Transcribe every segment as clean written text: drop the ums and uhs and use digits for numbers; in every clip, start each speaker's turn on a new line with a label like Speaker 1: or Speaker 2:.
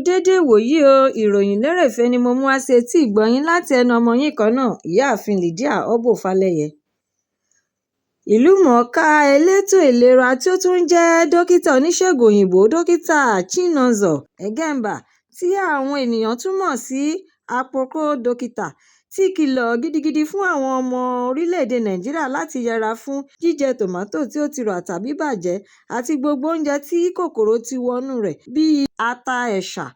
Speaker 1: déédé ìwòyí o, ìròyìn lérèfé ni mo mú wá sí etí ìgbọ́-yín láti ẹnu ọmọ yín kan náà, ìyáàfin Lydia Ọbọ́falẹ́yẹ. Ìlúmọ̀ọ́ká elétò ìlera tí ó tún jẹ́ dókítà oníṣègùn òyìnbó Dókítà Chinonso Egbenba tí àwọn ènìyàn tún mọ̀ sí Aproko dókítà ti kìlọ̀ gidigidi fún àwọn ọmọ orílẹ̀-èdè Nàìjíríà láti yẹra fún jíjẹ tòmátò tí ó ti rà tàbí bàjẹ́ àti gbogbo oúnjẹ tí kòkòrò ti wọnú rẹ̀ bíi ata ẹ̀sà.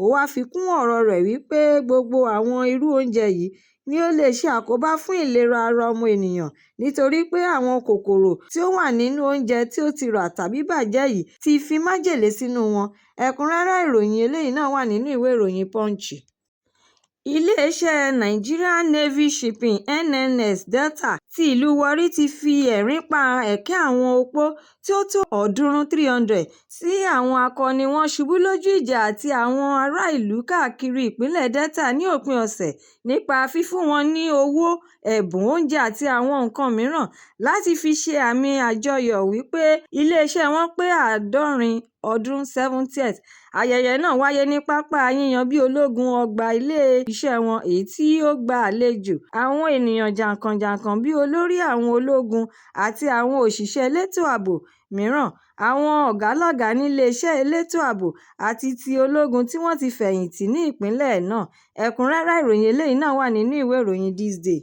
Speaker 1: Ó wá fi kún ọ̀rọ̀ rẹ̀ wípé gbogbo àwọn irú oúnjẹ yìí ni ó lè ṣe àkóbá fún ìlera ara ọmọ ènìyàn nítorí pé àwọn kòkòrò tí ó wà nínú oúnjẹ tí ó ti rà tàbí bàjẹ́ yìí ti fi májèlé sínú wọn. Ẹ̀kúnrẹ́rẹ́ ìròyìn eléyìí náà wà nínú ìwé ìròyìn Punch. Iléeṣẹ́ Nigerian Navy Shipping (NNS) Delta ti ìlú Warri ti fi ẹ̀rín pa ẹ̀kẹ́ àwọn opó tí ó tó 300 sí àwọn akọni wọn ṣubú lójú ìjà àti àwọn ará ìlú káàkiri ìpínlẹ̀ Delta ní òpin ọ̀sẹ̀ nípa fífún wọn ní owó, ẹ̀bùn, oúnjẹ àti àwọn nǹkan mìíràn láti fi ṣe àmì àjọyọ̀ wípé iléeṣẹ́ wọn pé 70 ọdún 70th. Ayẹyẹ náà wáyé ní pápá yíyan-bí-ológun ọgbà ilé-iṣẹ́ wọn èyí tí ó gba àlejò àwọn ènìyàn jàǹkàn-jàǹkàn bíi olórí àwọn ológun àti àwọn òṣìṣẹ́ elétò ààbò mìíràn, àwọn ọ̀gá-lọ́gàá níléeṣẹ́ elétò ààbò àti ti ológun tí wọ́n ti fẹ̀yìntì ní ìpínlẹ̀ náà. Ẹ̀kúnrẹ́rẹ́ ìròyìn eléyìí náà wà nínú ìwé ìròyìn This Day.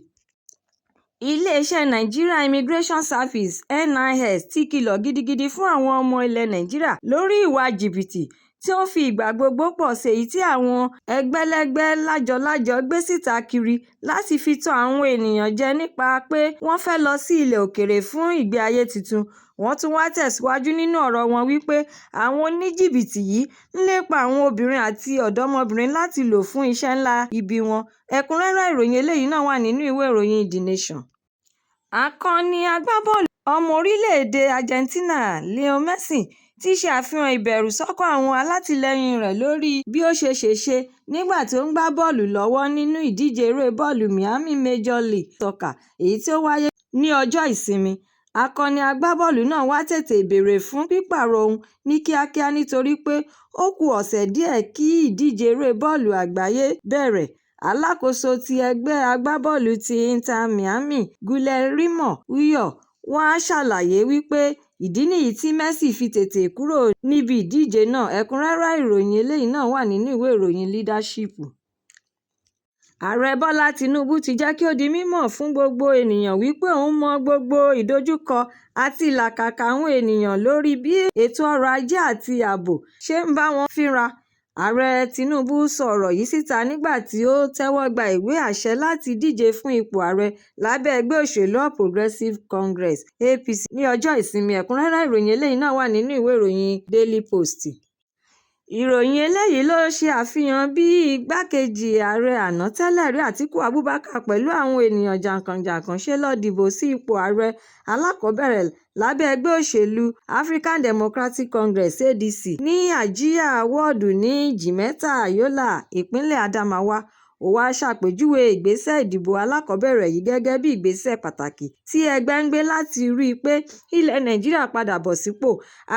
Speaker 1: Iléeṣẹ́ Nigeria Immigration Service (NIS) ti kìlọ̀ gidigidi fún àwọn ọmọ ilẹ̀ Nàìjíríà lórí ìwà jìbìtì tí ó fi ìgbà gbogbo pọ̀ sí èyí tí àwọn ẹgbẹ̀lẹ́gbẹ̀ lájọ-lájọ gbé síta kiri láti fi tan àwọn ènìyàn jẹ nípa pé wọ́n fẹ́ lọ sí ilẹ̀ òkèèrè fún ìgbé ayé tuntun. Wọ́n tún wá tẹ̀síwájú nínú ọ̀rọ̀ wọn wípé àwọn oníjìbìtì yìí ń lépa àwọn obìnrin àti ọ̀dọ́mọbìnrin láti lò fún iṣẹ́ ńlá ibi wọn. Ẹ̀kúnrẹ́rẹ́ ìròyìn eléyìí náà wà nínú ìwé ìròyìn The Nation. Akọni agbábọ́ọ̀lù ọmọ orílẹ̀-èdè Argentina Lionel Messi ti ṣe àfihàn ìbẹ̀rù sọ́kàn àwọn alátìlẹyìn rẹ̀ lórí bí ó ṣe ṣèṣe nígbà tí ó ń gbá bọ́ọ̀lù lọ́wọ́ nínú ìdíje eré bọ́ọ̀lù Miami Major League Soccer èyí tí ó wáyé ní ọjọ́ Ìsinmi. Akọni agbábọ́ọ̀lù náà wá tètè béèrè fún pípààrọ̀ òun ní kíákíá nítorí pé ó kù ọ̀sẹ̀ díẹ̀ kí ìdíje eré bọ́ọ̀lù àgbáyé bẹ̀rẹ̀. Alákòóso ti ẹgbẹ́ agbábọ́ọ̀lù ti Inter Miami Guillermo Ulloa wá ṣàlàyé wípé ìdí nìyí tí Messi fi tètè kúrò níbi ìdíje náà. Ẹ̀kúnrẹ́rẹ́ ìròyìn eléyìí náà wà nínú ìwé ìròyìn Leadership. Ààrẹ Bọ́lá Tinubu ti jẹ́ kí ó di mímọ̀ fún gbogbo ènìyàn wípé òun mọ gbogbo ìdojúkọ àti ìlàkàkà àwọn ènìyàn lórí bí ètò ọrọ̀ ajé àti ààbò ṣe ń bá wọn fínra. Ààrẹ Tinubu sọ ọ̀rọ̀ yìí síta nígbà tí ó tẹ́wọ́ gba ìwé àṣẹ láti díje fún ipò ààrẹ lábẹ́ ẹgbẹ́ òṣèlú All Progressives Congress (APC) ní ọjọ́ Ìsinmi. Ẹ̀kúnrẹ́rẹ́ ìròyìn eléyìí náà wà nínú ìwé ìròyìn Daily Post. Ìròyìn eléyìí ló ṣe àfihàn bí igbákejì ààrẹ àná tẹ́lẹ̀rí Atiku Abubakar pẹ̀lú àwọn ènìyàn jàǹkàn-jàǹkàn ṣe lọ dìbò sí ipò ààrẹ alákọ̀ọ́bẹ̀rẹ̀ lábẹ́ ẹgbẹ́ òṣèlú African Democratic Congress (ADC) ní Àjíà wọ́ọ̀dù ní Jimeta Yola, ìpínlẹ̀ Adamawa. Ó wá ṣàpèjúwe ìgbésẹ̀ ìdìbò alákọ̀ọ́bẹ̀rẹ̀ yìí gẹ́gẹ́ bí ìgbésẹ̀ pàtàkì tí ẹgbẹ́ ń gbé láti rí i pé ilẹ̀ Nàìjíríà padà bọ̀ sípò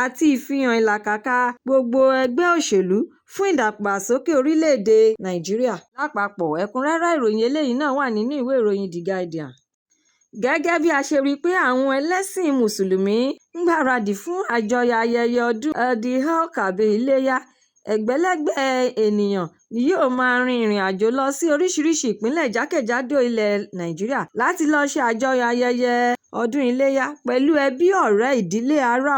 Speaker 1: àti ìfihàn ìlàkàkà gbogbo ẹgbẹ́ òṣèlú fún ìdàgbàsókè orílẹ̀-èdè Nàìjíríà lápapọ̀. Ẹ̀kúnrẹ́rẹ́ ìròyìn eléyìí náà wà nínú ìwé ìròyìn The Guardian. Gẹ́gẹ́ bí a ṣe rí i pé àwọn ẹlẹ́sìn Mùsùlùmí ń gbáradì fún àjọyọ̀ ayẹyẹ ọdún Eid-el-Kabir Iléyá, ẹgbẹ̀lẹ́gbẹ̀ ènìyàn ni yóò máa rin ìrìn-àjò lọ sí oríṣiríṣi ìpínlẹ̀ jákèjádò ilẹ̀ Nàìjíríà láti lọ ṣe àjọyọ̀ ayẹyẹ ọdún Iléyá pẹ̀lú ẹbí, ọ̀rẹ́, ìdílé, ará,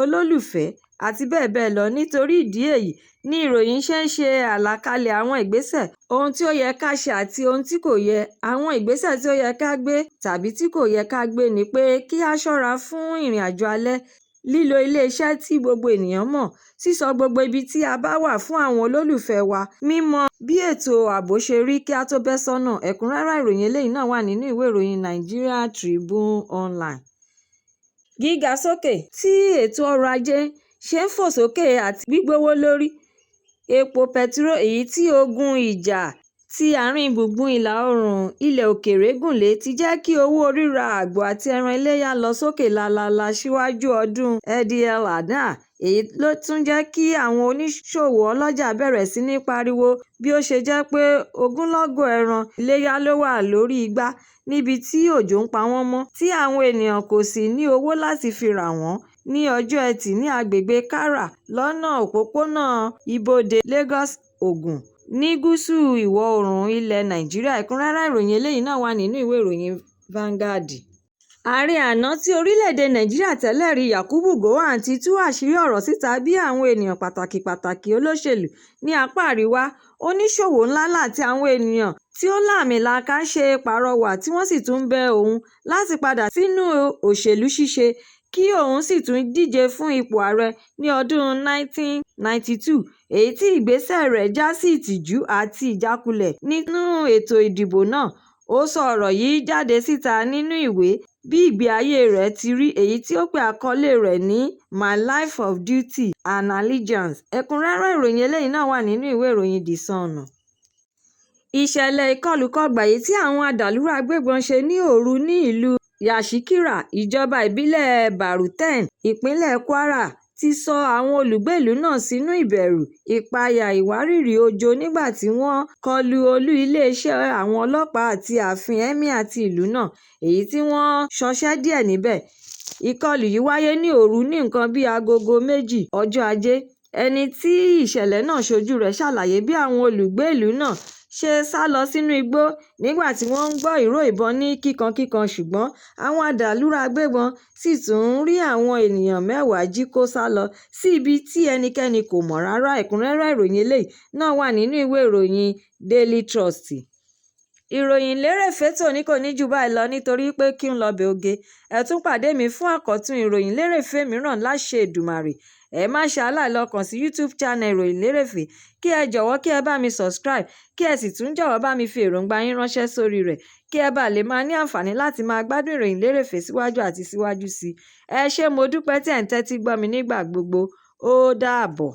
Speaker 1: olólùfẹ́ àti bẹ́ẹ̀ bẹ́ẹ̀ lọ. Nítorí ìdí èyí ni ìròyìn ṣe ń ṣe àlàkalẹ̀ àwọn ìgbésẹ̀, ohun tí ó yẹ ká ṣe àti ohun tí kò yẹ. Àwọn ìgbésẹ̀ tí ó yẹ ká gbé tàbí tí kò yẹ ká gbé ni pé kí a ṣọ́ra fún ìrìn-àjò alẹ́, lílo ilé-iṣẹ́ tí gbogbo ènìyàn mọ̀, sísọ gbogbo ibi tí a bá wà fún àwọn olólùfẹ́ wa, mímọ bí ètò ààbò ṣe rí kí a tó bẹ́ sọ́nà. Ẹ̀kúnrẹ́rẹ́ ìròyìn eléyìí náà wà nínú ìwé ìròyìn Nigeria Tribune Online. Gíga sókè tí ètò ọrọ̀ ajé ṣe ń fò sókè àti gbígbówó lórí epo pẹtiró èyí tí ogun ìjà ti àárín gbùngbùn ìlà-oòrùn ilẹ̀ òkèèrè gúnlẹ̀ ti jẹ́ kí owó ríra àgbò àti ẹran iléyà lọ sókè lálaalà síwájú ọdún Eid-el-Adha, èyí ló tún jẹ́ kí àwọn oníṣòwò ọlọ́jà bẹ̀rẹ̀ sí ní pariwo bí ó ṣe jẹ́ pé ogunlọ́gọ̀ ẹran iléyà ló wà lórí igbá níbi tí òjò ń pa wọ́n mọ́, tí àwọn ènìyàn kò sì ní owó láti fi rà wọ́n. Ní ọjọ́ Ẹtì ní agbègbè Kara lọ́nà òpópónà ibodè Lagos-Ògùn ní gúúsù ìwọ̀-oòrùn ilẹ̀ Nàìjíríà. Ẹ̀kúnrẹ́rẹ́ ìròyìn eléyìí náà wà nínú ìwé ìròyìn Vanguard. Ààrẹ àná ti orílẹ̀-èdè Nàìjíríà tẹ́lẹ̀rí Yakubu Gowon ti tú àṣírí ọ̀rọ̀ síta bí àwọn ènìyàn pàtàkì olóṣèlú ní apá àríwá, oníṣòwò ńláńlá àti àwọn ènìyàn tí ó lààmìlaka ṣe pàrọwà tí wọ́n sì tún bẹ òun láti padà sínú òṣèlú ṣíṣe kí òun sì tún díje fún ipò ààrẹ ní ọdún 1992, èyí tí ìgbésẹ̀ rẹ̀ já sí ìtìjú àti ìjákulẹ̀ nínú ètò ìdìbò náà. Ó sọ ọ̀rọ̀ yìí jáde síta nínú ìwé bí ìgbé ayé rẹ̀ ti rí, èyí tí ó pe àkọlé rẹ̀ ní My Life of Duty and Allegiance. Ẹ̀kúnrẹ́rẹ́ ìròyìn eléyìí náà wà nínú ìwé ìròyìn The Sun. Ìṣẹ̀lẹ̀ ìkọlùkọgbà èyí tí àwọn adàlúrú agbébọn ṣe ní òru ní ìlú Yashikira, ìjọba ìbílẹ̀ Baruten, ìpínlẹ̀ Kwara, ti sọ àwọn olùgbé ìlú náà sínú ìbẹ̀rù, ìpayà, ìwárìrì òjò nígbà tí wọ́n kọlu olú iléeṣẹ́ àwọn ọlọ́pàá àti ààfin Emir ti ìlú náà, èyí tí wọ́n ṣọṣẹ́ díẹ̀ níbẹ̀. Ìkọlù yìí wáyé ní òru ní nǹkan bíi agogo 2 ọjọ́ Ajé. Ẹni tí ìṣẹ̀lẹ̀ náà ṣojú rẹ̀ ṣàlàyé bí àwọn olùgbé ìlú náà ṣe sálọ sínú igbó nígbà tí wọ́n ń gbọ́ ìró ìbọn ní kíkankíkan, ṣùgbọ́n àwọn adàlúrú agbébọn sì tún rí àwọn ènìyàn 10 jí kó sálọ sí ibi tí ẹnikẹ́ni kò mọ̀ rárá. Ẹ̀kúnrẹ́rẹ́ ìròyìn eléyìí náà wà nínú ìwé ìròyìn Daily Trust. Ìròyìn lérèfé tòní kò ní jù báyìí lọ nítorí pé kí n lọ bẹ̀ oge. Ẹ tún pàdé mi fún àkọ́tún ìròyìn lérèfé mìíràn láṣẹ Èdùmàrè. Ẹ má ṣe aláì lọ kàn sí YouTube channel ìròyìn lérèfé, kí ẹ jọ̀wọ́ kí ẹ bá mi subscribe, kí ẹ sì tún jọ̀wọ́ bá mi fi èròǹgbà yín ránṣẹ́ sórí rẹ̀, kí ẹ bá lè máa ní àǹfààní láti máa gbádùn ìròyìn lérèfé síwájú àti síwájú sí i. Ẹ ṣé mo dúpẹ́ tí ẹ̀ ń tẹ́tí gbọ́ mi nígbà gbogbo. Ó dàbọ̀.